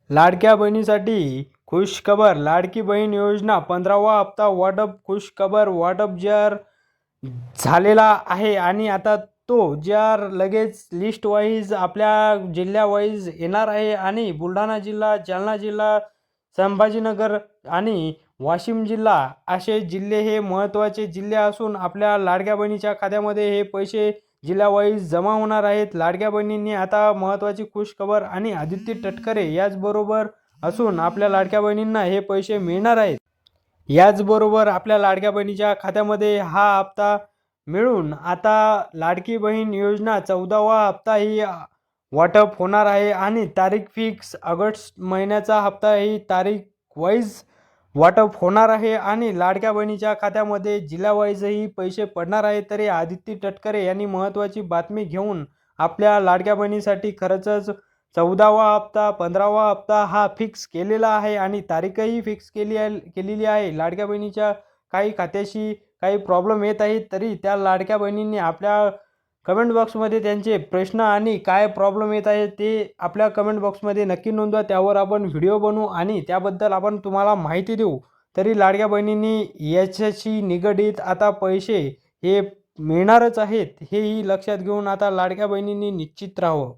लाडक्या बहिणीसाठी खुशखबर. लाडकी बहीण योजना 15वा हप्ता वाटप. खुशखबर, वाटप जार झालेला आहे आणि आता तो जार लगेच लिस्ट वाईज आपल्या जिल्ह्या वाईज येणार आहे आणि बुलढाणा जिल्हा, जालना जिल्हा, संभाजीनगर आणि वाशिम जिल्हा असे जिल्हे हे महत्त्वाचे जिल्हे असून आपल्या लाडक्या बहिणीच्या खात्यामध्ये हे पैसे जिल्हा वाईज जमा होणार आहेत. लाडक्या बहिणींनी आता महत्त्वाची खुशखबर आणि आदित्य तटकरे याचबरोबर असून आपल्या लाडक्या बहिणींना हे पैसे मिळणार आहेत. याचबरोबर आपल्या लाडक्या बहिणीच्या खात्यामध्ये हा हप्ता मिळून आता लाडकी बहीण योजना 14वा हप्ता ही वाटप होणार आहे आणि तारीख फिक्स ऑगस्ट महिन्याचा हप्ता ही तारीख वाईज वाटप होणार आहे आणि लाडक्या बहिणीच्या खात्यामध्ये जिल्हा वाईजही पैसे पडणार आहेत. तरी आदित्य तटकरे यांनी महत्त्वाची बातमी घेऊन आपल्या लाडक्या बहिणीसाठी खरंच 14वा हप्ता 15वा हप्ता हा फिक्स केलेला आहे आणि तारीखही फिक्स केलेली आहे. लाडक्या बहिणीच्या काही खात्याशी काही प्रॉब्लेम येत आहेत तरी त्या लाडक्या बहिणींनी आपल्या कमेंट बॉक्समध्ये त्यांचे प्रश्न आणि काय प्रॉब्लेम येत आहेत ते आपल्या कमेंट बॉक्समध्ये नक्की नोंदवा. त्यावर आपण व्हिडिओ बनवू आणि त्याबद्दल आपण तुम्हाला माहिती देऊ. तरी लाडक्या बहिणींनी याच्याशी निगडीत आता पैसे हे मिळणारच आहेत हेही लक्षात घेऊन आता लाडक्या बहिणींनी निश्चित राहावं.